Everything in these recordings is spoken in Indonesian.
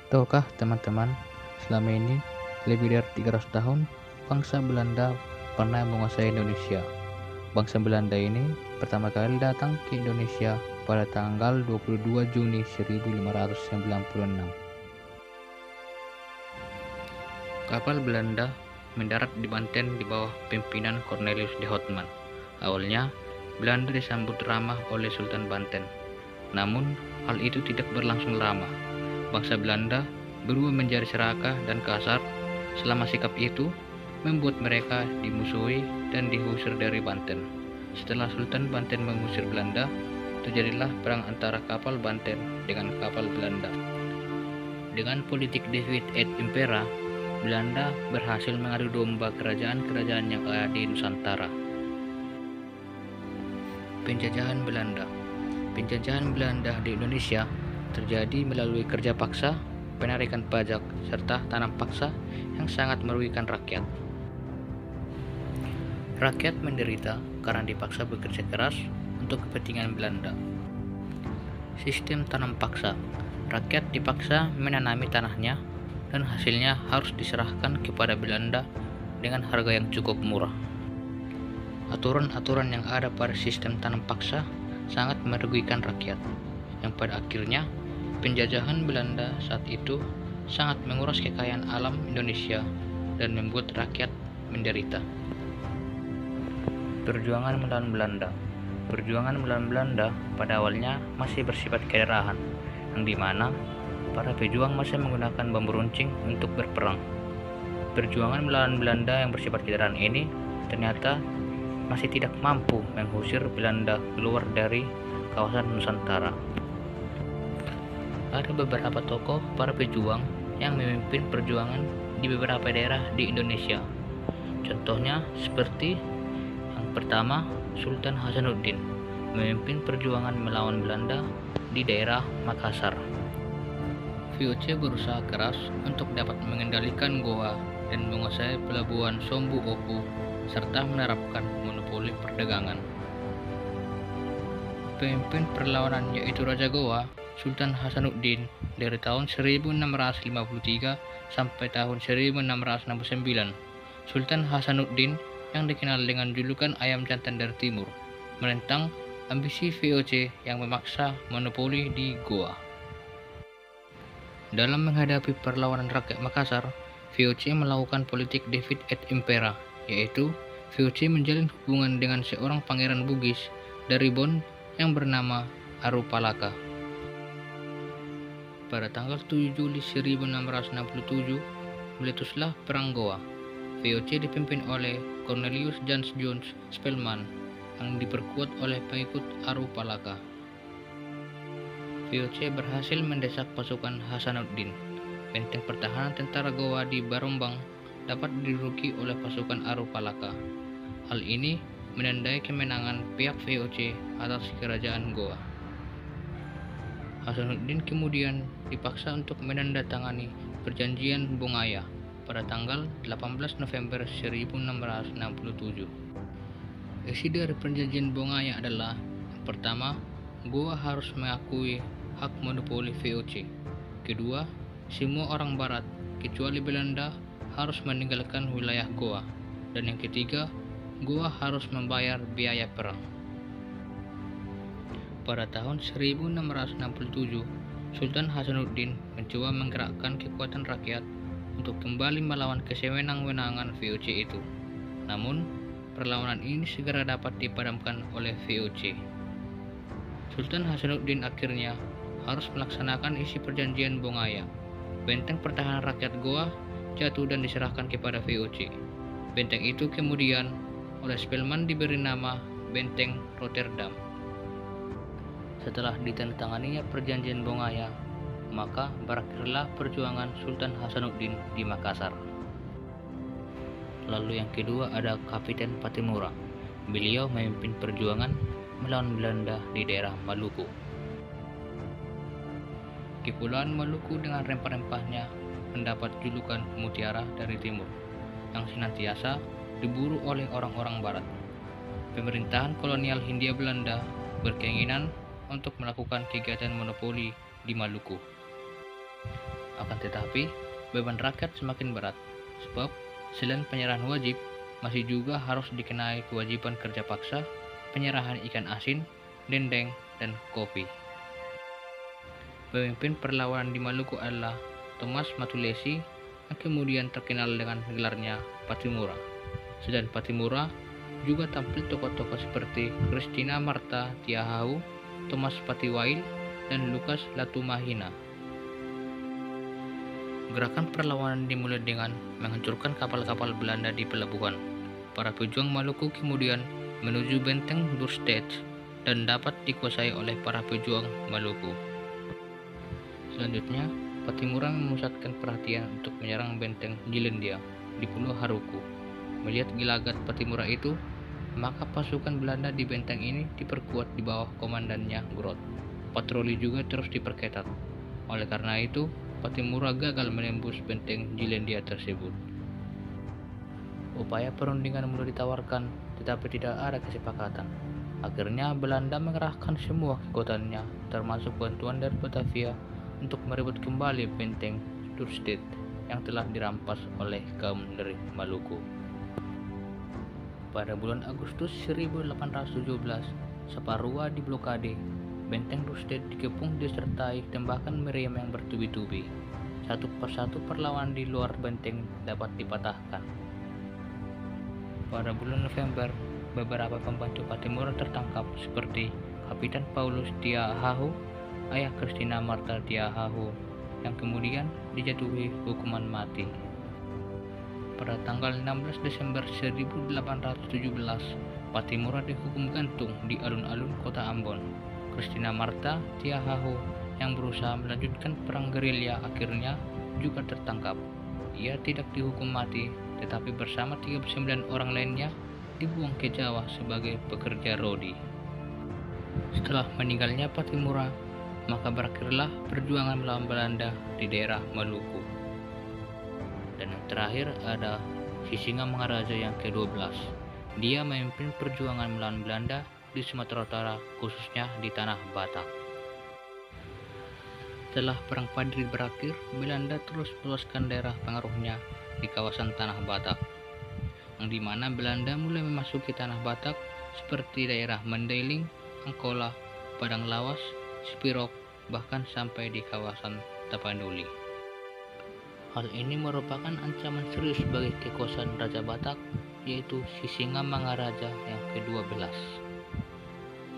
Tahukah teman-teman, selama ini lebih dari 300 tahun bangsa Belanda pernah menguasai Indonesia. Bangsa Belanda ini pertama kali datang ke Indonesia pada tanggal 22 Juni 1596. Kapal Belanda mendarat di Banten di bawah pimpinan Cornelius de Houtman. Awalnya, Belanda disambut ramah oleh Sultan Banten. Namun, hal itu tidak berlangsung lama. Bangsa Belanda berubah menjadi serakah dan kasar. Selama sikap itu membuat mereka dimusuhi dan diusir dari Banten. Setelah Sultan Banten mengusir Belanda, terjadilah perang antara kapal Banten dengan kapal Belanda. Dengan politik divide et impera, Belanda berhasil mengadu domba kerajaan-kerajaan yang ada di Nusantara. Penjajahan Belanda. Penjajahan Belanda di Indonesia terjadi melalui kerja paksa, penarikan pajak, serta tanam paksa yang sangat merugikan rakyat. Rakyat menderita karena dipaksa bekerja keras untuk kepentingan Belanda. Sistem tanam paksa. Rakyat dipaksa menanami tanahnya dan hasilnya harus diserahkan kepada Belanda dengan harga yang cukup murah. Aturan-aturan yang ada pada sistem tanam paksa sangat merugikan rakyat, yang pada akhirnya penjajahan Belanda saat itu sangat menguras kekayaan alam Indonesia dan membuat rakyat menderita. Perjuangan melawan Belanda. Perjuangan melawan Belanda pada awalnya masih bersifat kedaerahan, yang dimana para pejuang masih menggunakan bambu runcing untuk berperang. Perjuangan melawan Belanda yang bersifat kedaerahan ini ternyata masih tidak mampu mengusir Belanda keluar dari kawasan Nusantara. Ada beberapa tokoh para pejuang yang memimpin perjuangan di beberapa daerah di Indonesia. Contohnya seperti yang pertama, Sultan Hasanuddin memimpin perjuangan melawan Belanda di daerah Makassar. VOC berusaha keras untuk dapat mengendalikan Goa dan menguasai pelabuhan Sombu Opu serta menerapkan monopoli perdagangan. Pemimpin perlawanan yaitu Raja Goa, Sultan Hasanuddin, dari tahun 1653 sampai tahun 1669. Sultan Hasanuddin yang dikenal dengan julukan Ayam Jantan dari Timur menentang ambisi VOC yang memaksa monopoli di Goa. Dalam menghadapi perlawanan rakyat Makassar, VOC melakukan politik divide et impera, yaitu VOC menjalin hubungan dengan seorang pangeran Bugis dari Bon yang bernama Arupalaka. Pada tanggal 7 Juli 1667, meletuslah Perang Goa. VOC dipimpin oleh Cornelius Jans Jones Spelman yang diperkuat oleh pengikut Arupalaka. VOC berhasil mendesak pasukan Hasanuddin. Benteng pertahanan tentara Goa di Barombang dapat diduduki oleh pasukan Arupalaka. Hal ini menandai kemenangan pihak VOC atas kerajaan Goa. Hasanuddin kemudian dipaksa untuk menandatangani perjanjian Bongaya pada tanggal 18 November 1667. Isi dari perjanjian Bongaya adalah: yang pertama, Goa harus mengakui hak monopoli VOC. Kedua, semua orang barat kecuali Belanda harus meninggalkan wilayah Goa. Dan yang ketiga, Goa harus membayar biaya perang. Pada tahun 1667, Sultan Hasanuddin mencoba menggerakkan kekuatan rakyat untuk kembali melawan kesewenang-wenangan VOC itu. Namun, perlawanan ini segera dapat dipadamkan oleh VOC. Sultan Hasanuddin akhirnya harus melaksanakan isi perjanjian Bongaya. Benteng pertahanan rakyat Goa jatuh dan diserahkan kepada VOC. Benteng itu kemudian oleh Spelman diberi nama Benteng Rotterdam. Setelah ditandatanganinya perjanjian Bongaya, maka berakhirlah perjuangan Sultan Hasanuddin di Makassar. Lalu yang kedua ada Kapiten Patimura. Beliau memimpin perjuangan melawan Belanda di daerah Maluku. Kepulauan Maluku dengan rempah-rempahnya mendapat julukan Mutiara dari Timur, yang senantiasa diburu oleh orang-orang barat. Pemerintahan kolonial Hindia Belanda berkeinginan untuk melakukan kegiatan monopoli di Maluku. Akan tetapi, beban rakyat semakin berat, sebab selain penyerahan wajib, masih juga harus dikenai kewajiban kerja paksa, penyerahan ikan asin, dendeng, dan kopi. Pemimpin perlawanan di Maluku adalah Thomas Matulesi yang kemudian terkenal dengan gelarnya Patimura. Selain Patimura, juga tampil tokoh-tokoh seperti Christina Marta Tiahahu, Thomas Patiwail, dan Lukas Latumahina. Gerakan perlawanan dimulai dengan menghancurkan kapal-kapal Belanda di pelabuhan. Para pejuang Maluku kemudian menuju benteng Dorstad dan dapat dikuasai oleh para pejuang Maluku. Selanjutnya, Patimura memusatkan perhatian untuk menyerang benteng Jilendia di Pulau Haruku. Melihat gelagat Patimura itu, maka pasukan Belanda di benteng ini diperkuat di bawah komandannya Grot. Patroli juga terus diperketat. Oleh karena itu, Patimura gagal menembus benteng Jilendia tersebut. Upaya perundingan mulai ditawarkan, tetapi tidak ada kesepakatan. Akhirnya Belanda mengerahkan semua kekuatannya, termasuk bantuan dari Batavia, untuk merebut kembali benteng Dorstad yang telah dirampas oleh kaum dari Maluku. Pada bulan Agustus 1817, Saparua diblokade. Benteng Dorstad dikepung disertai tembakan meriam yang bertubi-tubi. Satu persatu perlawanan di luar benteng dapat dipatahkan. Pada bulan November, beberapa pembantu Patimura tertangkap seperti Kapitan Paulus Tiahahu, ayah Christina Marta Tiahahu, yang kemudian dijatuhi hukuman mati. Pada tanggal 16 Desember 1817, Patimura dihukum gantung di alun-alun kota Ambon. Christina Marta Tiahahu yang berusaha melanjutkan perang gerilya akhirnya juga tertangkap. Ia tidak dihukum mati, tetapi bersama 39 orang lainnya dibuang ke Jawa sebagai pekerja rodi. Setelah meninggalnya Patimura, maka berakhirlah perjuangan melawan Belanda di daerah Maluku. Dan yang terakhir ada Sisingamangaraja yang ke-12. Dia memimpin perjuangan melawan Belanda di Sumatera Utara, khususnya di Tanah Batak. Setelah Perang Padri berakhir, Belanda terus meluaskan daerah pengaruhnya di kawasan Tanah Batak, yang dimana Belanda mulai memasuki Tanah Batak seperti daerah Mandailing, Angkola, Padang Lawas, Spirok, bahkan sampai di kawasan Tapanuli. Hal ini merupakan ancaman serius bagi kekuasaan Raja Batak, yaitu Sisingamangaraja yang ke-12.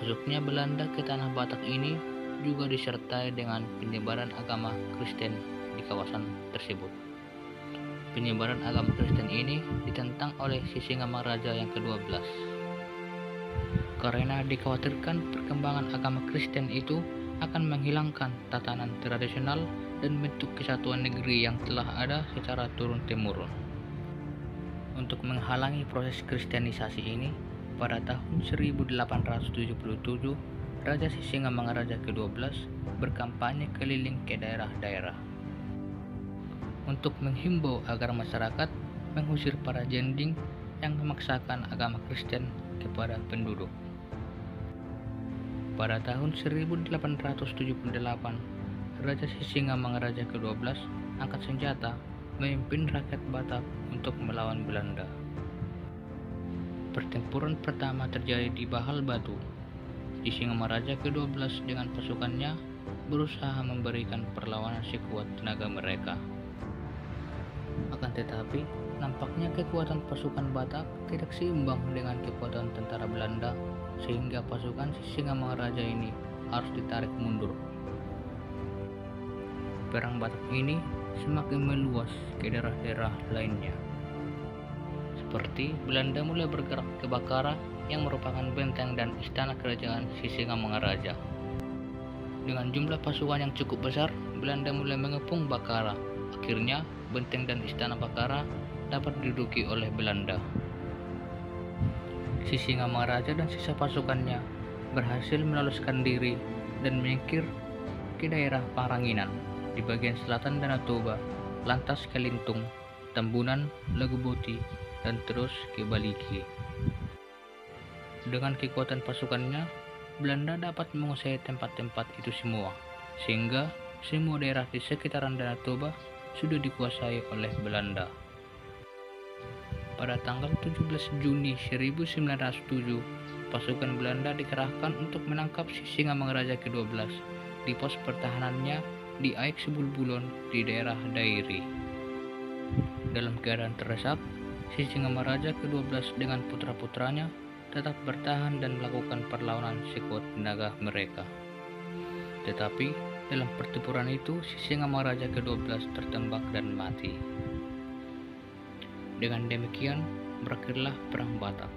Masuknya Belanda ke Tanah Batak ini juga disertai dengan penyebaran agama Kristen di kawasan tersebut. Penyebaran agama Kristen ini ditentang oleh Sisingamangaraja yang ke-12. Karena dikhawatirkan perkembangan agama Kristen itu akan menghilangkan tatanan tradisional dan bentuk kesatuan negeri yang telah ada secara turun-temurun. Untuk menghalangi proses kristenisasi ini, pada tahun 1877, Raja Sisingamangaraja ke-12 berkampanye keliling ke daerah-daerah untuk menghimbau agar masyarakat mengusir para jending yang memaksakan agama Kristen kepada penduduk. Pada tahun 1878, Raja Sisingamangaraja ke-12 angkat senjata memimpin rakyat Batak untuk melawan Belanda. Pertempuran pertama terjadi di Bahal Batu. Sisingamangaraja ke-12 dengan pasukannya berusaha memberikan perlawanan sekuat tenaga mereka. Akan tetapi, nampaknya kekuatan pasukan Batak tidak seimbang dengan kekuatan tentara Belanda, sehingga pasukan Sisingamangaraja ini harus ditarik mundur. Perang Batak ini semakin meluas ke daerah-daerah lainnya. Seperti Belanda mulai bergerak ke Bakara yang merupakan benteng dan istana kerajaan Sisingamangaraja. Dengan jumlah pasukan yang cukup besar, Belanda mulai mengepung Bakara. Akhirnya, benteng dan istana Bakara dapat diduduki oleh Belanda. Sisingamangaraja dan sisa pasukannya berhasil meloloskan diri dan menyingkir ke daerah Paranginan di bagian selatan Danau Toba, lantas ke Lintung, Tambunan, Laguboti, dan terus ke Baliki. Dengan kekuatan pasukannya, Belanda dapat menguasai tempat-tempat itu semua, sehingga semua daerah di sekitaran Danau Toba sudah dikuasai oleh Belanda. Pada tanggal 17 Juni 1907, pasukan Belanda dikerahkan untuk menangkap Sisingamangaraja ke-12 di pos pertahanannya di Aik Sebulbulon di daerah Dairi. Dalam keadaan terdesak, Sisingamangaraja ke-12 dengan putra-putranya tetap bertahan dan melakukan perlawanan sekuat tenaga mereka. Tetapi dalam pertempuran itu Sisingamangaraja ke-12 tertembak dan mati. Dengan demikian berakhirlah Perang Batak.